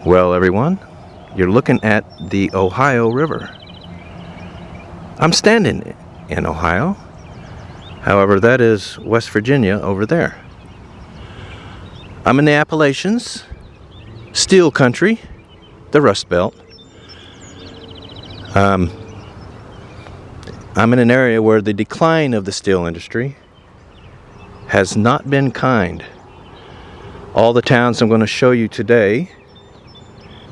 Well, everyone, you're looking at the Ohio River. I'm standing in Ohio. However, that is West Virginia over there. I'm in the Appalachians, steel country, the Rust Belt. I'm in an area where the decline of the steel industry has not been kind. All the towns I'm going to show you today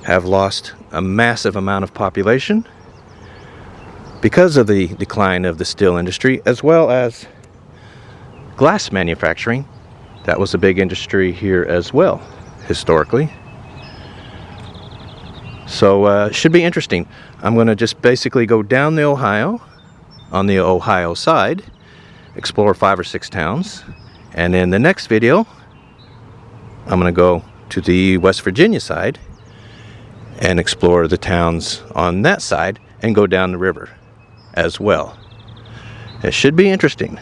have lost a massive amount of population because of the decline of the steel industry, as well as glass manufacturing. That was a big industry here as well, historically. So it should be interesting. I'm going to just basically go down the Ohio, on the Ohio side, explore 5 or 6 towns, and in the next video, I'm going to go to the West Virginia side and explore the towns on that side and go down the river as well. It should be interesting.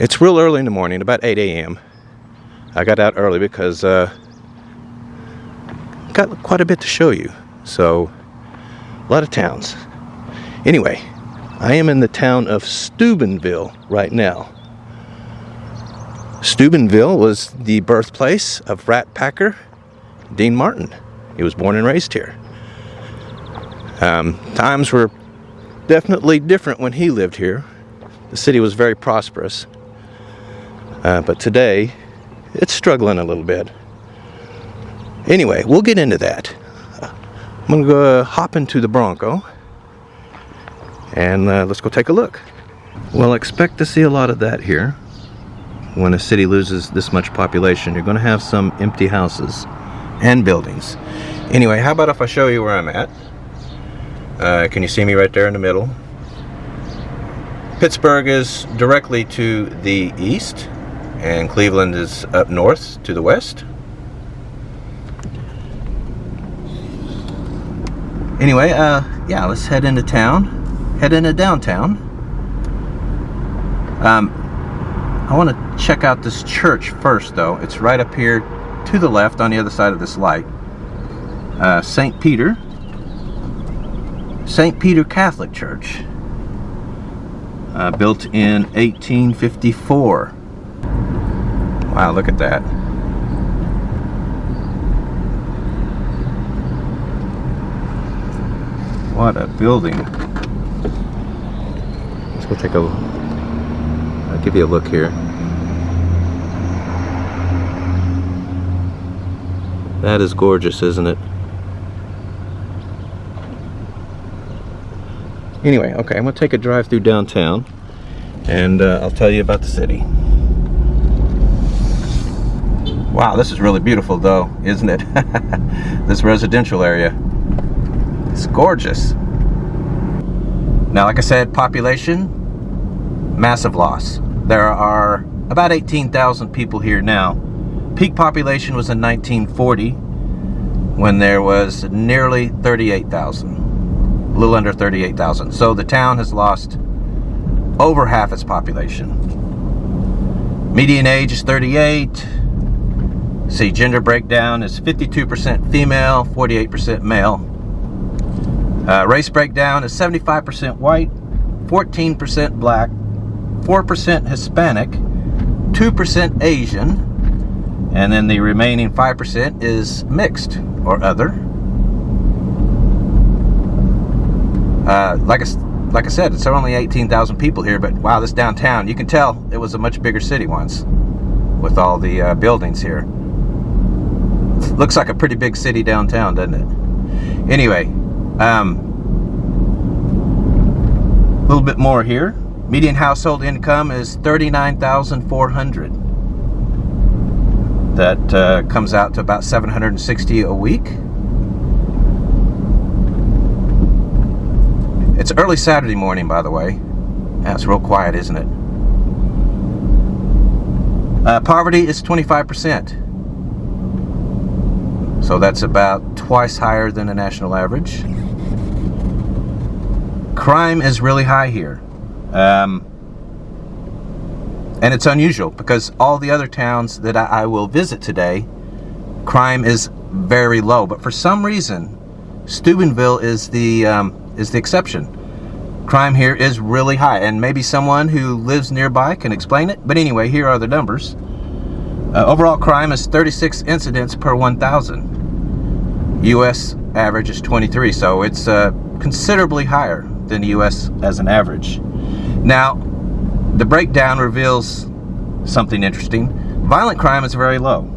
It's real early in the morning, about 8 a.m. I got out early because got quite a bit to show you. So, a lot of towns. Anyway, I am in the town of Steubenville right now. Steubenville was the birthplace of rat packer Dean Martin. He was born and raised here. Times were definitely different when he lived here. The city was very prosperous. But today, it's struggling a little bit. Anyway, we'll get into that. I'm going to go hop into the Bronco. And let's go take a look. Well, expect to see a lot of that here. When a city loses this much population, you're going to have some empty houses and buildings. Anyway, how about if I show you where I'm at? Can you see me right there in the middle? Pittsburgh is directly to the east, and Cleveland is up north to the west. Anyway, yeah, let's head into town. Head into downtown. I want to check out this church first, though. It's right up here to the left on the other side of this light. St. Peter Catholic Church. Built in 1854. Wow, look at that. What a building. Let's go take a look. I'll give you a look here. That is gorgeous, isn't it? Anyway, okay, I'm going to take a drive through downtown, and I'll tell you about the city. Wow, this is really beautiful, though, isn't it? This residential area. It's gorgeous. Now, like I said, population, massive loss. There are about 18,000 people here now. Peak population was in 1940, when there was nearly 38,000. A little under 38,000. So the town has lost over half its population. Median age is 38. See, gender breakdown is 52% female, 48% male. Race breakdown is 75% white, 14% black, 4% Hispanic, 2% Asian, and then the remaining 5% is mixed or other. Like I said, it's only 18,000 people here, but wow, this downtown, you can tell it was a much bigger city once with all the buildings here. Looks like a pretty big city downtown, doesn't it? Anyway, a little bit more here. Median household income is $39,400. That comes out to about $760 a week. It's early Saturday morning, by the way. Yeah, it's real quiet, isn't it? Poverty is 25%. So that's about twice higher than the national average. Crime is really high here. And it's unusual because all the other towns that I will visit today, crime is very low. But for some reason, Steubenville is the exception. Crime here is really high, and maybe someone who lives nearby can explain it. But anyway, here are the numbers. Overall crime is 36 incidents per 1,000. U.S. average is 23, so it's considerably higher than the U.S. as an average. Now, the breakdown reveals something interesting. Violent crime is very low.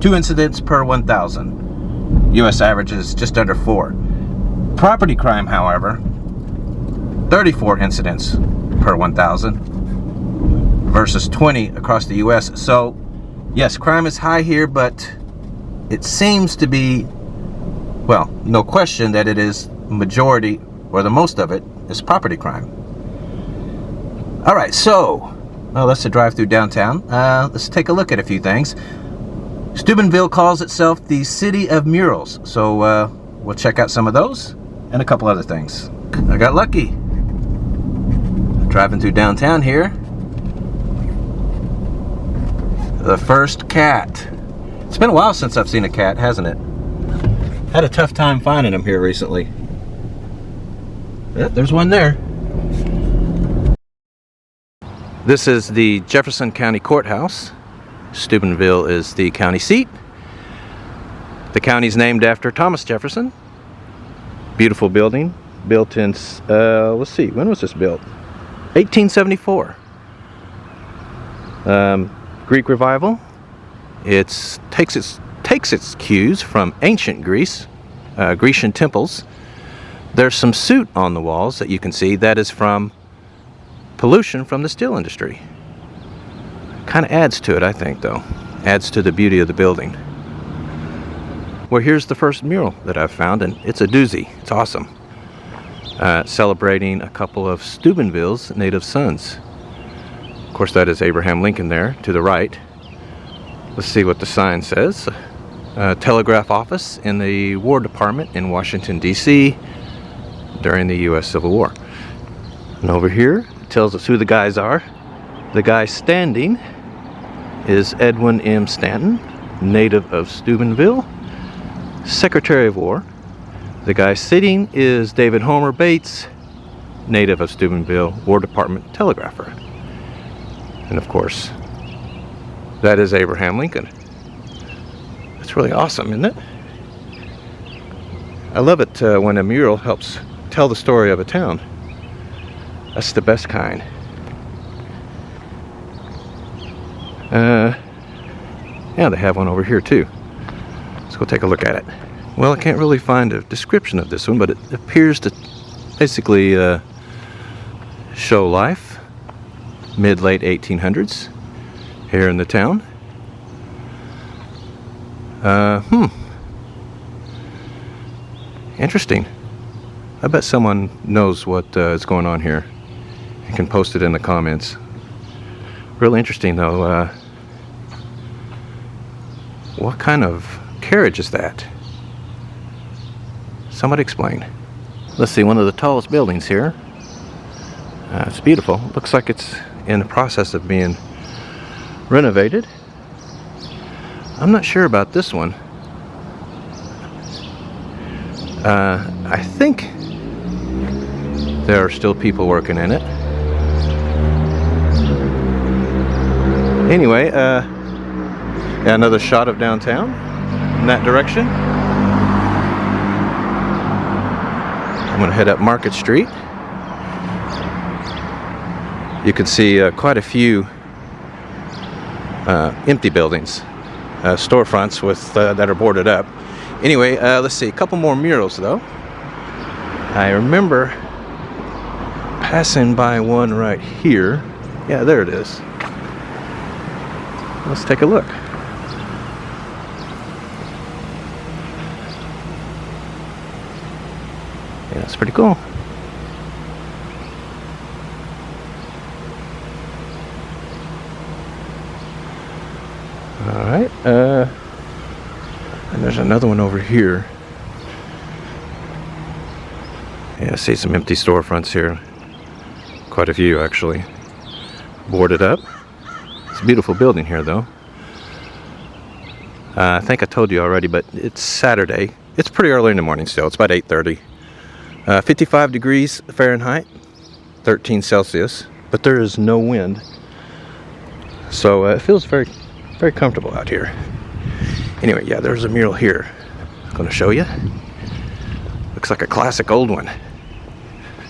2 incidents per 1,000. U.S. average is just under 4. Property crime, however, 34 incidents per 1,000 versus 20 across the U.S. So, yes, crime is high here, but it seems to be, well, no question that it is majority, or the most of it, is property crime. All right, so, well, that's a drive through downtown. Let's take a look at a few things. Steubenville calls itself the City of Murals, so we'll check out some of those and a couple other things. I got lucky. Driving through downtown here. The first cat. It's been a while since I've seen a cat, hasn't it? Had a tough time finding them here recently. Yeah, there's one there. This is the Jefferson County Courthouse. Steubenville is the county seat. The county's named after Thomas Jefferson. Beautiful building. Built in, let's see, when was this built? 1874. Greek Revival. It takes its cues from ancient Greece, Grecian temples. There's some soot on the walls that you can see. That is from pollution from the steel industry. Kind of adds to it, I think, though. Adds to the beauty of the building. Well, here's the first mural that I've found, and it's a doozy. It's awesome. Celebrating a couple of Steubenville's native sons. Of course, that is Abraham Lincoln there to the right. Let's see what the sign says. Telegraph office in the War Department in Washington, D.C. during the U.S. Civil War. And over here, it tells us who the guys are. The guy standing is Edwin M. Stanton, native of Steubenville, Secretary of War. The guy sitting is David Homer Bates, native of Steubenville, War Department telegrapher. And of course, that is Abraham Lincoln. That's really awesome, isn't it? I love it when a mural helps tell the story of a town. That's the best kind. Yeah, they have one over here too. Let's go take a look at it. Well, I can't really find a description of this one, but it appears to basically show life, mid-late 1800s, here in the town. Interesting. I bet someone knows what is going on here and can post it in the comments. Really interesting, though. What kind of carriage is that? Somebody explain. Let's see, one of the tallest buildings here. It's beautiful. Looks like it's in the process of being renovated. I'm not sure about this one. I think there are still people working in it. Anyway, another shot of downtown in that direction. I'm going to head up Market Street. You can see quite a few empty buildings, storefronts with that are boarded up. Anyway, let's see, a couple more murals though. I remember passing by one right here. Yeah, there it is. Let's take a look. Yeah, it's pretty cool. Alright, and there's another one over here. Yeah, I see some empty storefronts here. Quite a few, actually. Boarded up. It's a beautiful building here, though. I think I told you already, but it's Saturday. It's pretty early in the morning still. It's about 8:30. 55 degrees Fahrenheit, 13 Celsius, but there is no wind. So it feels very, very comfortable out here. Anyway, yeah, there's a mural here. I'm going to show you. Looks like a classic old one.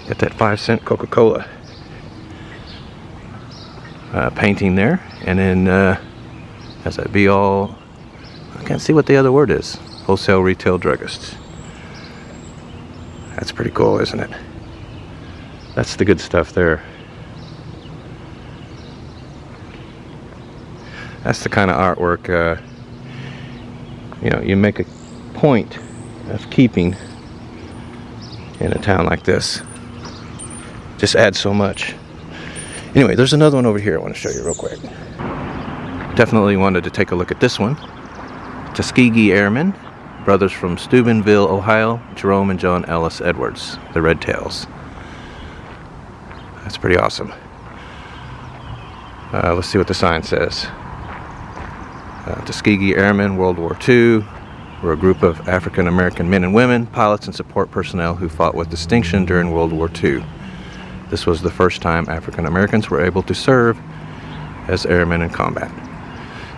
Got that 5-cent Coca-Cola painting there. And then has that be all, I can't see what the other word is. Wholesale retail druggists. That's pretty cool, isn't it? That's the good stuff there. That's the kind of artwork, you know, you make a point of keeping in a town like this. Just adds so much. Anyway, there's another one over here I want to show you real quick. Definitely wanted to take a look at this one. Tuskegee Airmen, brothers from Steubenville, Ohio, Jerome and John Ellis Edwards, the Red Tails. That's pretty awesome. Let's see what the sign says. Tuskegee Airmen, World War II, were a group of African American men and women, pilots and support personnel who fought with distinction during World War II. This was the first time African Americans were able to serve as airmen in combat.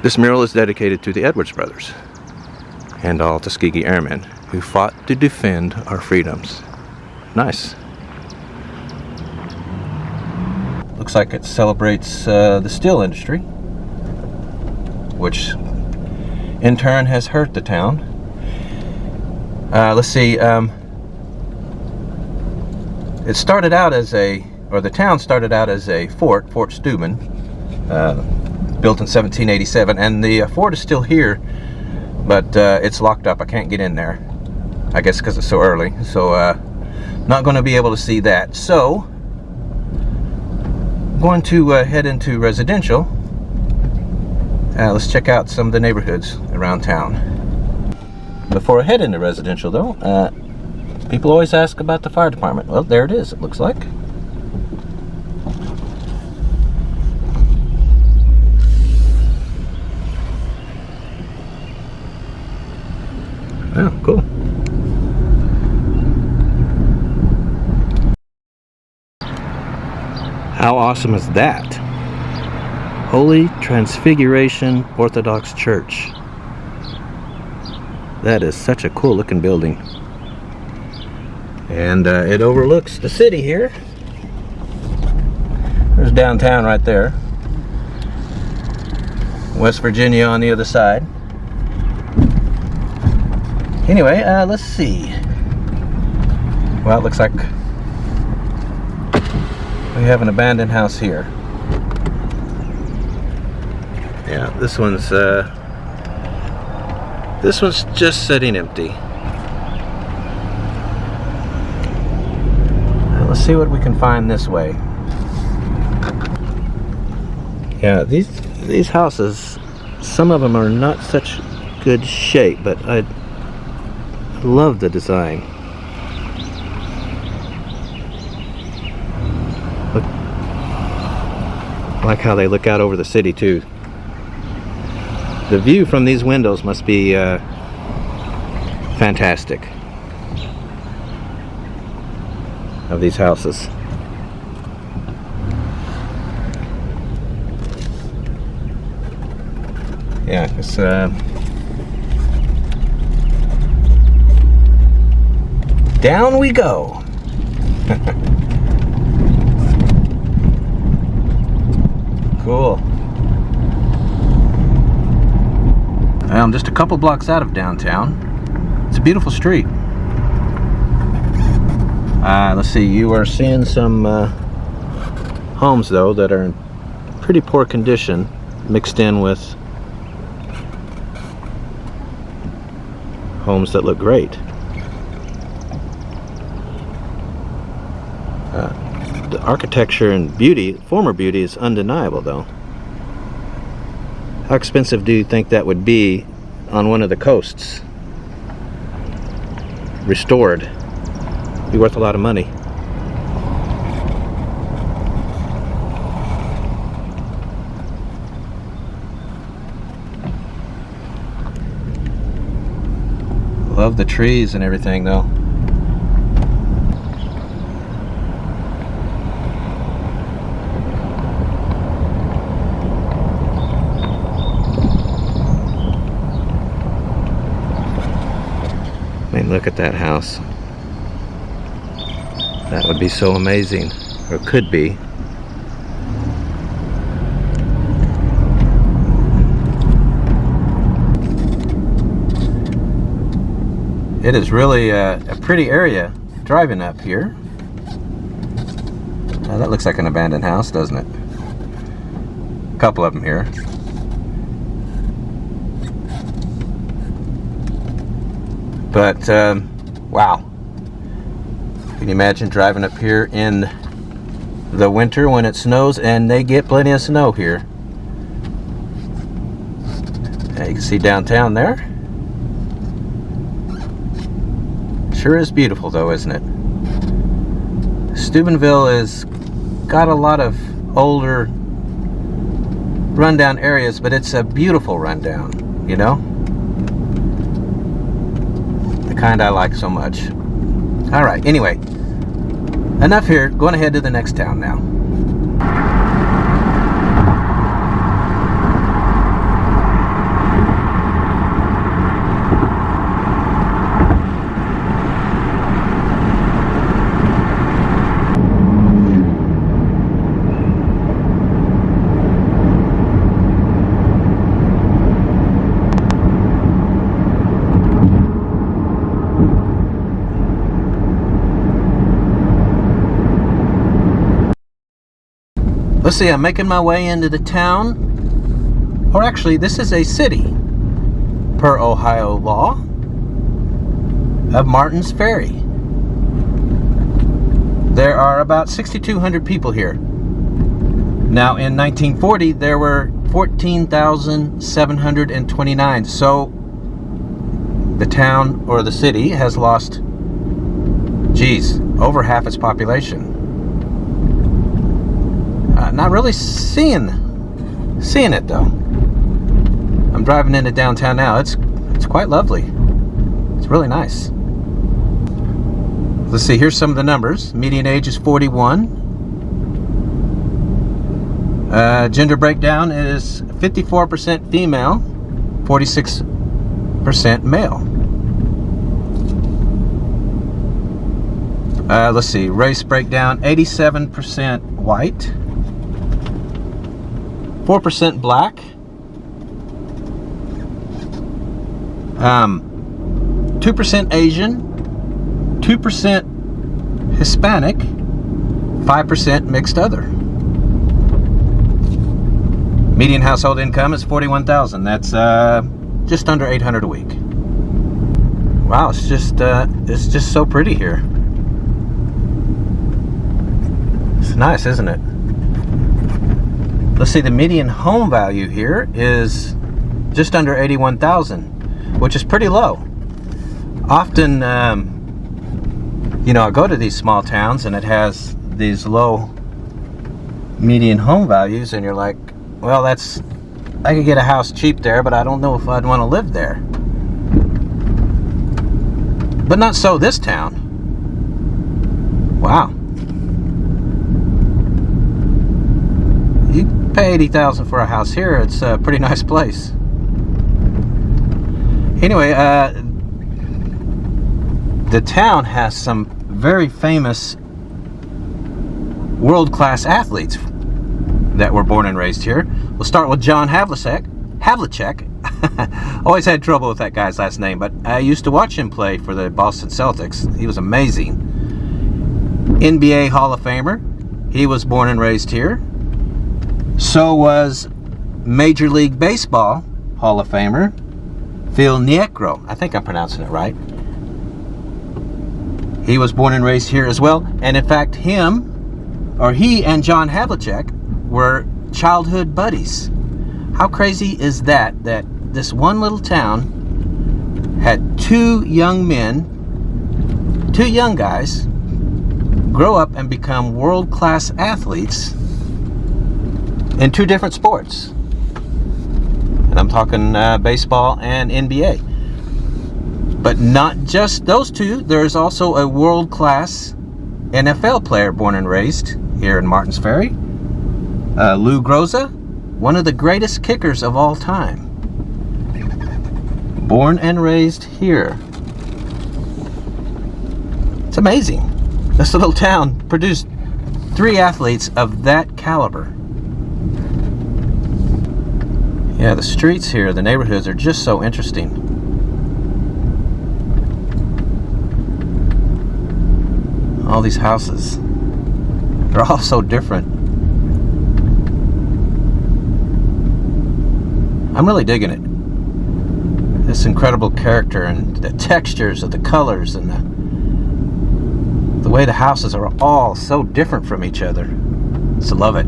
This mural is dedicated to the Edwards brothers and all Tuskegee Airmen who fought to defend our freedoms. Nice. Looks like it celebrates the steel industry, which in turn has hurt the town. Let's see, it started out as the town started out as a fort, Fort Steuben, built in 1787, and the fort is still here, but it's locked up. I can't get in there, I guess because it's so early, so not going to be able to see that. So I'm going to head into residential. Let's check out some of the neighborhoods around town. Before I head into residential, though, people always ask about the fire department. Well, there it is, it looks like. Oh, cool. How awesome is that? Holy Transfiguration Orthodox Church. That is such a cool looking building. And it overlooks the city here. There's downtown right there. West Virginia on the other side. Anyway, let's see. Well, it looks like we have an abandoned house here. Yeah, this one's just sitting empty. Let's see what we can find this way. Yeah, these houses, some of them are not such good shape, but I love the design. Look, I like how they look out over the city too. The view from these windows must be fantastic of these houses. Yeah, it's down we go. Cool. Well, I'm just a couple blocks out of downtown. It's a beautiful street. Let's see, you are seeing some homes though that are in pretty poor condition, mixed in with homes that look great. The architecture and beauty, former beauty, is undeniable though. How expensive do you think that would be on one of the coasts? Restored. Be worth a lot of money. Love the trees and everything though. I mean, look at that house. That would be so amazing, or could be. It is really a pretty area driving up here. Now, that looks like an abandoned house, doesn't it? A couple of them here. But, wow. Can you imagine driving up here in the winter when it snows? And they get plenty of snow here. Now you can see downtown there. Sure is beautiful though, isn't it? Steubenville has got a lot of older rundown areas, but it's a beautiful rundown, you know? The kind I like so much. All right, anyway, enough here. Going ahead to the next town now. Let's see, I'm making my way into the town, or actually this is a city, per Ohio law, of Martin's Ferry. There are about 6,200 people here. Now in 1940 there were 14,729, so the town or the city has lost, geez, over half its population. Not really seeing it though. I'm driving into downtown now. It's quite lovely. It's really nice. Let's see, here's some of the numbers. Median age is 41. Gender breakdown is 54% female, 46% male. Let's see, race breakdown, 87% white, 4% black, 2% Asian, 2% Hispanic, 5% mixed other. Median household income is $41,000. That's just under $800 a week. Wow, it's just so pretty here. It's nice, isn't it? Let's see, the median home value here is just under $81,000, which is pretty low. Often, you know, I go to these small towns and it has these low median home values, and you're like, well, I could get a house cheap there, but I don't know if I'd want to live there. But not so this town. Wow. You pay $80,000 for a house here. It's a pretty nice place. Anyway, the town has some very famous world-class athletes that were born and raised here. We'll start with John Havlicek. Always had trouble with that guy's last name, but I used to watch him play for the Boston Celtics. He was amazing. NBA Hall of Famer. He was born and raised here. So was Major League Baseball Hall of Famer Phil Niekro. I think I'm pronouncing it right. He was born and raised here as well. And in fact, he and John Havlicek were childhood buddies. How crazy is that this one little town had two young guys grow up and become world-class athletes in two different sports. And I'm talking baseball and NBA. But not just those two. There's also a world-class NFL player born and raised here in Martins Ferry. Lou Groza, one of the greatest kickers of all time. Born and raised here. It's amazing. This little town produced 3 athletes of that caliber. Yeah, the streets here, the neighborhoods are just so interesting. All these houses, they're all so different. I'm really digging it. This incredible character and the textures of the colors and the way the houses are all so different from each other. Just love it.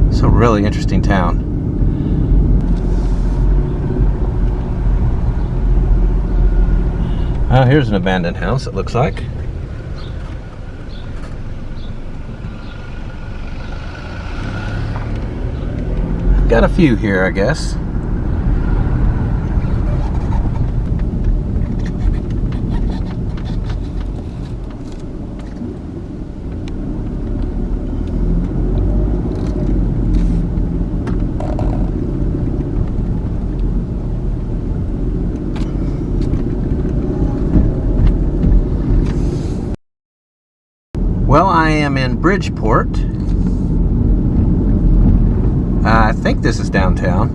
It's a really interesting town. Here's an abandoned house, it looks like. Got a few here, I guess. Well, I am in Bridgeport. I think this is downtown.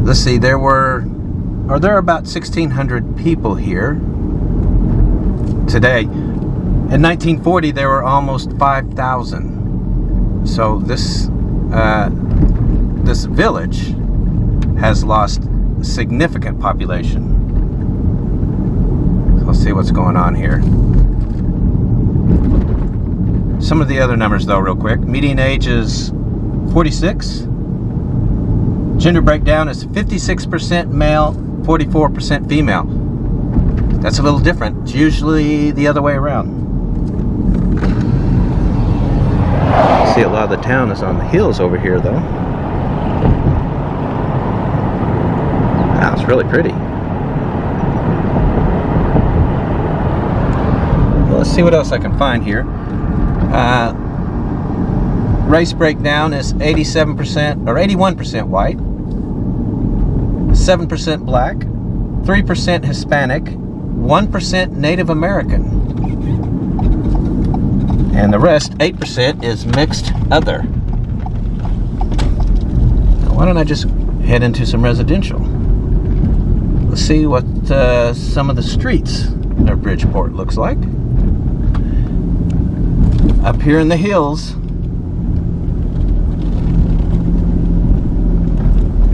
Let's see, there are about 1,600 people here today. In 1940, there were almost 5,000. So this village has lost significant population. Let's see what's going on here. Some of the other numbers though, real quick. Median age is 46. Gender breakdown is 56% male, 44% female. That's a little different. It's usually the other way around. See, a lot of the town is on the hills over here though. Wow, it's really pretty. Let's see what else I can find here. Race breakdown is 87% or 81% white, 7% black, 3% Hispanic, 1% Native American, and the rest, 8%, is mixed other. Now, why don't I just head into some residential? Let's see what some of the streets of Bridgeport looks like. Up here in the hills,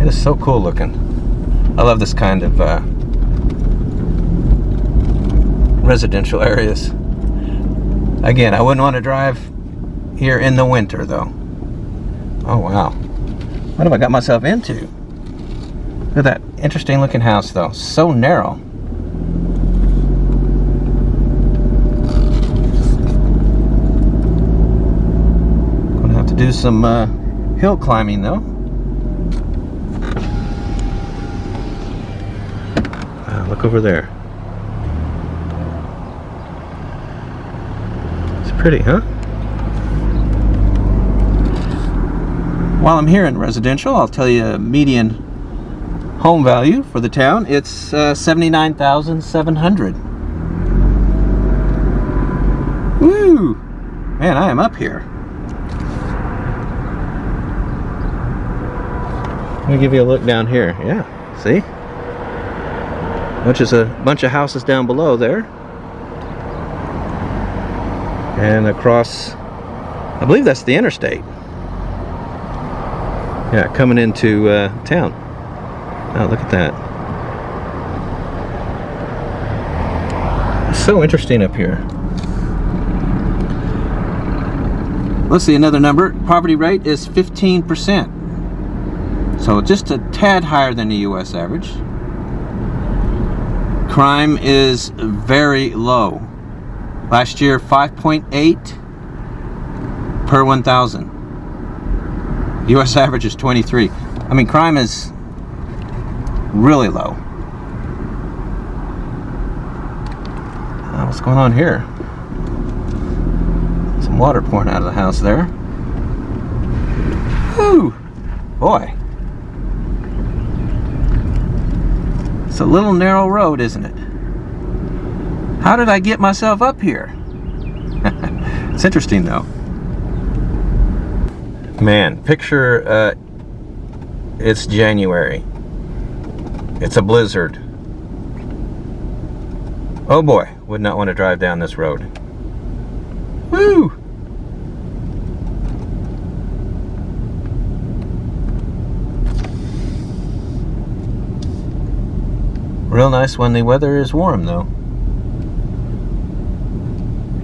it is so cool looking. I love this kind of residential areas. Again, I wouldn't want to drive here in the winter though. Oh wow, what have I got myself into? Look at that interesting looking house though, so narrow. Do some hill climbing though. Wow, look over there. It's pretty, huh? While I'm here in residential, I'll tell you median home value for the town. It's $79,700. Woo! Man, I am up here. Let me give you a look down here. Yeah, see? Which is a bunch of houses down below there. And across, I believe that's the interstate. Yeah, coming into town. Oh, look at that. It's so interesting up here. Let's see another number. Poverty rate is 15%. So just a tad higher than the US average. Crime is very low. Last year, 5.8 per 1,000. US average is 23. I mean, crime is really low. What's going on here? Some water pouring out of the house there. Whew! Boy. It's a little narrow road, isn't it? How did I get myself up here? It's interesting though. Man, picture it's January. It's a blizzard. Oh boy, would not want to drive down this road. Woo! Real nice when the weather is warm though.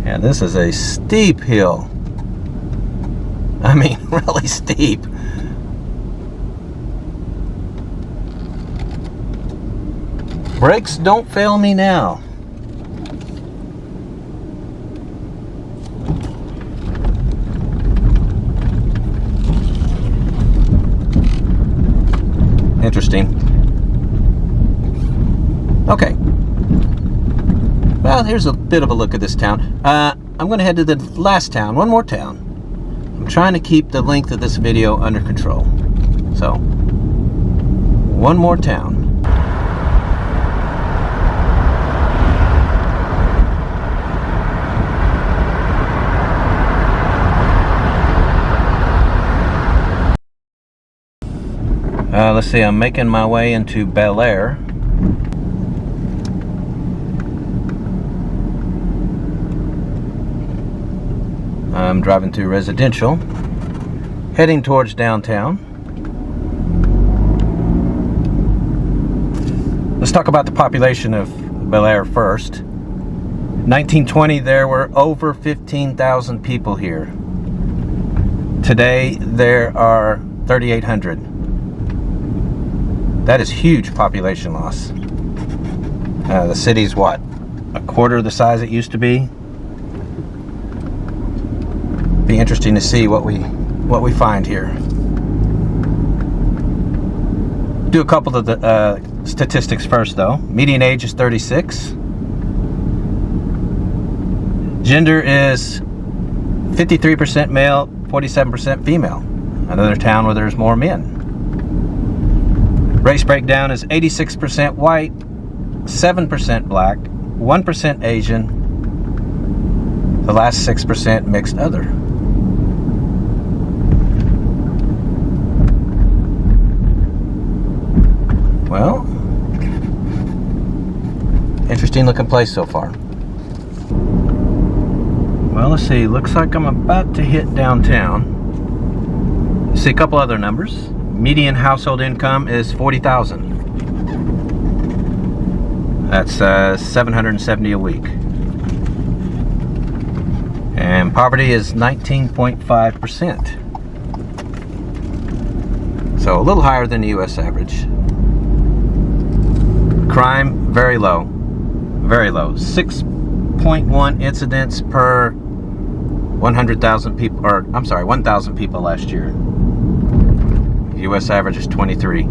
Yeah, this is a steep hill. I mean, really steep. Brakes don't fail me now. Interesting. Okay. Well, here's a bit of a look at this town. I'm going to head to the last town, one more town. I'm trying to keep the length of this video under control. So, one more town. Let's see, I'm making my way into Bellaire. I'm driving through residential, heading towards downtown. Let's talk about the population of Bellaire first. 1920, there were over 15,000 people here. Today, there are 3,800. That is huge population loss. The city's what? A quarter the size it used to be? Be interesting to see what we find here. Do a couple of the statistics first though. Median age is 36. Gender is 53% male, 47% female. Another town where there's more men. Race breakdown is 86% white, 7% black, 1% Asian, the last 6% mixed other. Well, interesting looking place so far. Well, let's see, looks like I'm about to hit downtown. See a couple other numbers. Median household income is $40,000. That's $770 a week. And poverty is 19.5%. So a little higher than the US average. Crime, very low. Very low. 6.1 incidents per 100,000 people, or I'm sorry, 1,000 people last year. US average is 23.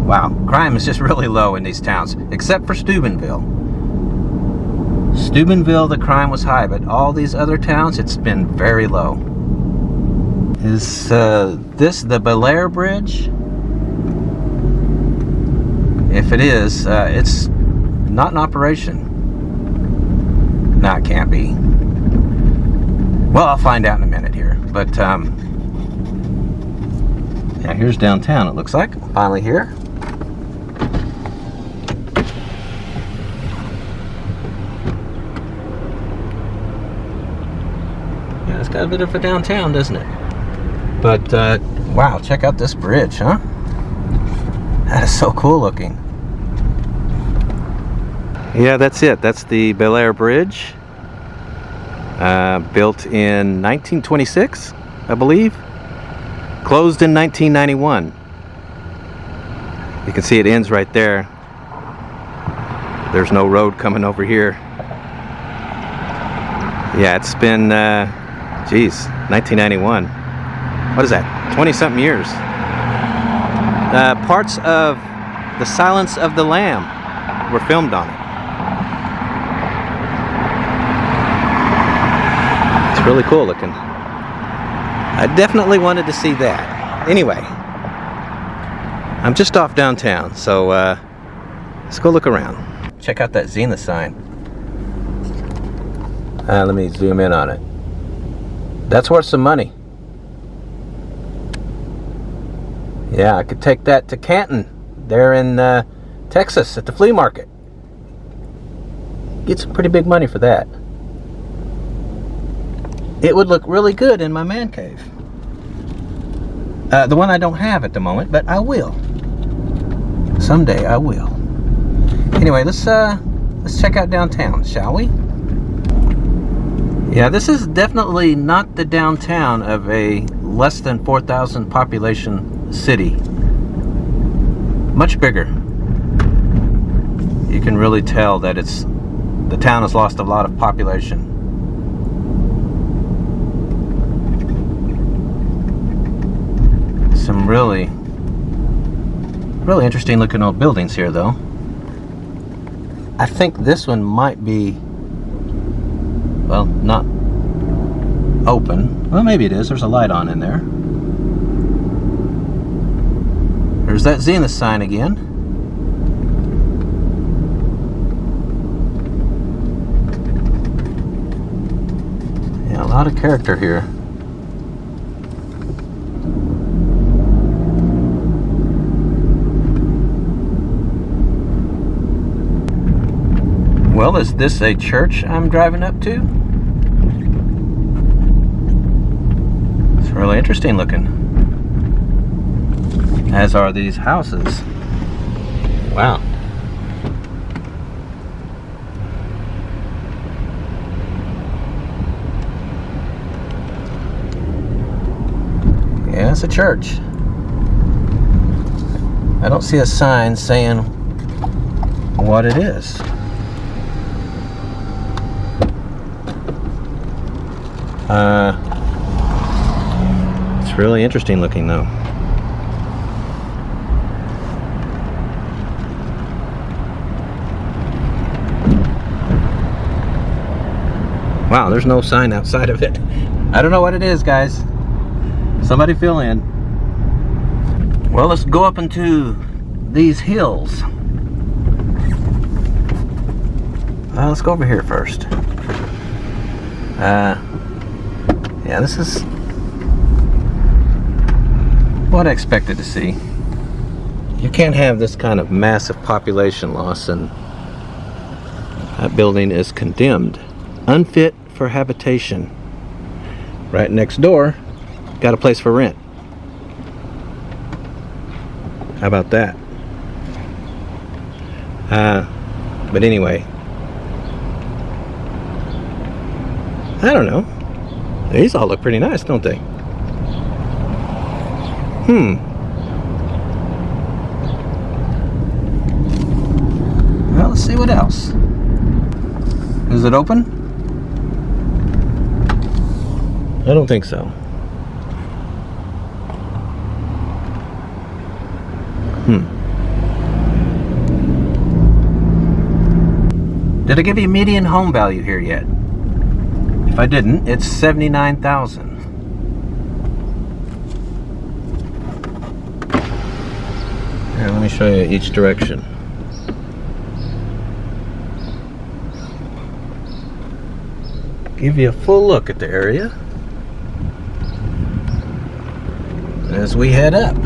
Wow, crime is just really low in these towns, except for Steubenville. Steubenville, the crime was high, but all these other towns, it's been very low. Is this the Bellaire Bridge? If it is, it's not in operation. No, it can't be. Well, I'll find out in a minute here. But, yeah, here's downtown, it looks like. Finally here. Yeah, it's got a bit of a downtown, doesn't it? But, wow, check out this bridge, huh? That is so cool looking. Yeah, that's it. That's the Bellaire Bridge. Built in 1926, I believe. Closed in 1991. You can see it ends right there. There's no road coming over here. Yeah, it's been Geez, 1991. What is that? 20-something years. Parts of The Silence of the Lamb were filmed on it. It's really cool looking. I definitely wanted to see that. Anyway, I'm just off downtown, so let's go look around. Check out that Zenith sign. Let me zoom in on it. That's worth some money. Yeah, I could take that to Canton, there in Texas at the flea market. Get some pretty big money for that. It would look really good in my man cave. The one I don't have at the moment, but I will. Someday I will. Anyway, let's check out downtown, shall we? Yeah, this is definitely not the downtown of a less than 4,000 population city. Much bigger. You can really tell that the town has lost a lot of population. Some really interesting looking old buildings here, though. I think this one might be, well, not open. Well, maybe it is. There's a light on in there. There's that Zenith sign again. Yeah, a lot of character here. Well, is this a church I'm driving up to? It's really interesting looking. As are these houses. Wow. Yeah, it's a church. I don't see a sign saying what it is. It's really interesting looking, though. Wow, there's no sign outside of it. I don't know what it is, guys. Somebody fill in. Well, let's go up into these hills. Let's go over here first. Yeah, this is what I expected to see. You can't have this kind of massive population loss, and that building is condemned. Unfit for habitation. Right next door, got a place for rent. How about that? But anyway, I don't know. These all look pretty nice, don't they? Well, let's see what else. Is it open? I don't think so. Did I give you median home value here yet? If I didn't, it's $79,000. Here, let me show you each direction. Give you a full look at the area as we head up.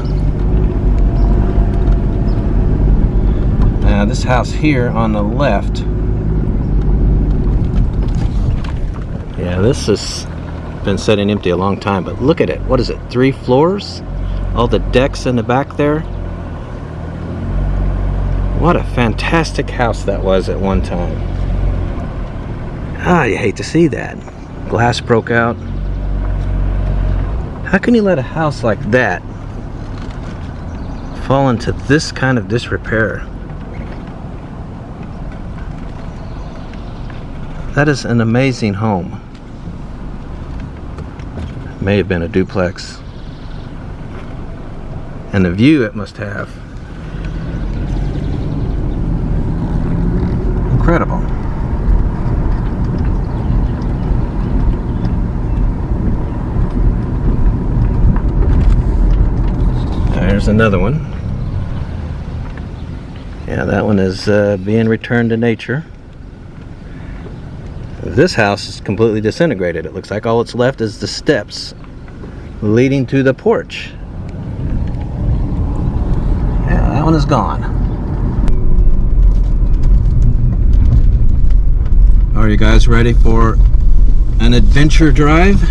Now, this house here on the left, yeah, this has been sitting empty a long time, but look at it. What is it, 3 floors? All the decks in the back there. What a fantastic house that was at one time. Ah, you hate to see that. Glass broke out. How can you let a house like that fall into this kind of disrepair? That is an amazing home. May have been a duplex. And the view it must have. Incredible. There's another one. Yeah, that one is being returned to nature. This house is completely disintegrated. It looks like all that's left is the steps leading to the porch. Yeah, that one is gone. Are you guys ready for an adventure drive?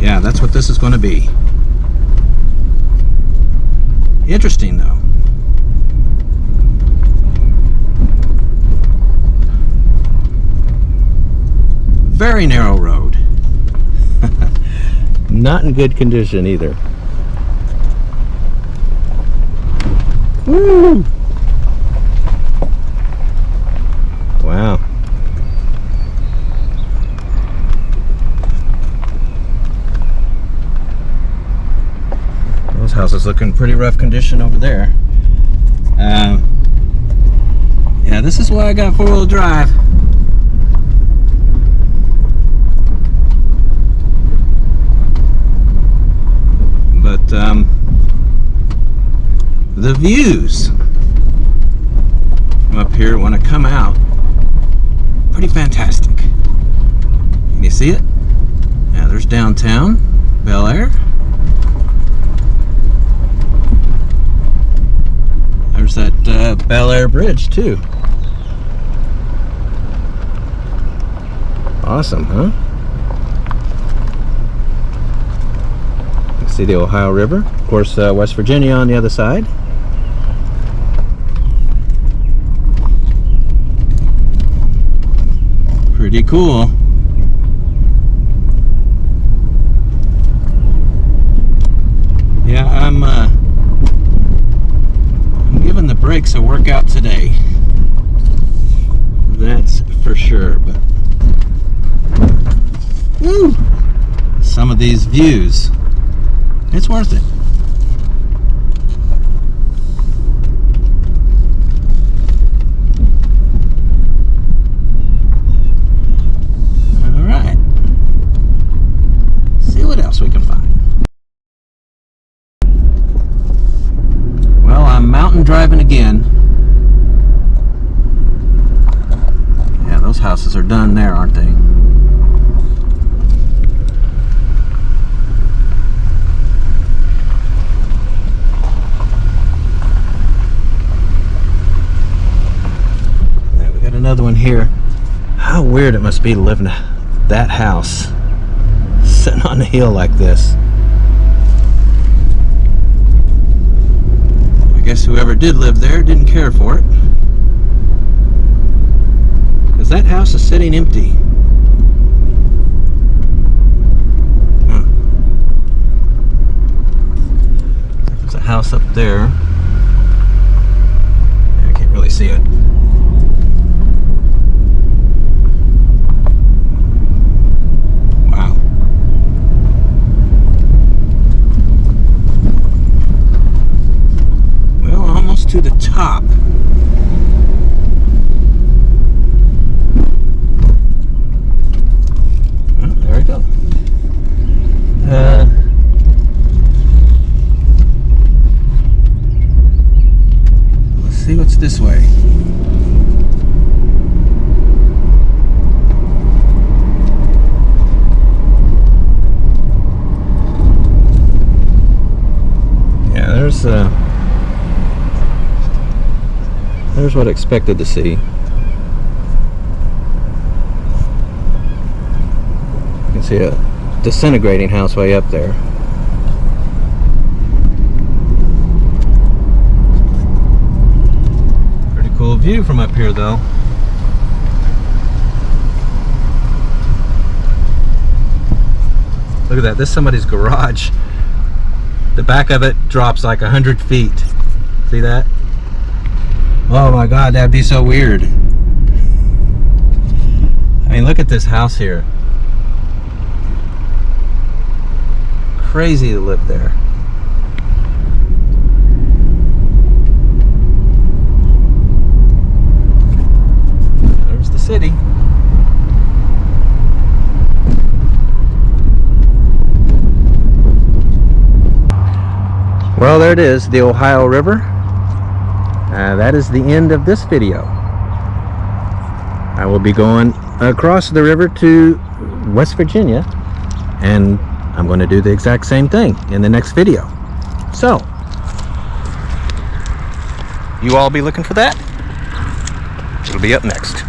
Yeah, that's what this is going to be. Interesting though. Very narrow road. Not in good condition either. Woo! Wow. Those houses looking pretty rough condition over there. Yeah, this is why I got four-wheel drive. But the views from up here when I come out, pretty fantastic. Can you see it? Yeah, there's downtown Bellaire. There's that Bellaire Bridge too. Awesome, huh? You see the Ohio River. Of course, West Virginia on the other side. Pretty cool. Yeah, I'm giving the brakes a workout today. That's for sure. But woo, some of these views, it's worth it. We can find. Well, I'm mountain driving again. Yeah, those houses are done there, aren't they? Yeah, we got another one here. How weird it must be to live in that house. Sitting on a hill like this. I guess whoever did live there didn't care for it, because that house is sitting empty. There's a house up there. I can't really see it. To the top. Oh, there we go. Let's see what's this way. Yeah, there's what I expected to see. You can see a disintegrating house way up there. Pretty cool view from up here though. Look at that, this is somebody's garage. The back of it drops like 100 feet. See that? Oh my God, that'd be so weird. I mean, look at this house here. crazy to live there. There's the city. Well, there it is, the Ohio River. That is the end of this video. I will be going across the river to West Virginia, and I'm going to do the exact same thing in the next video. So, you all be looking for that. It'll be up next.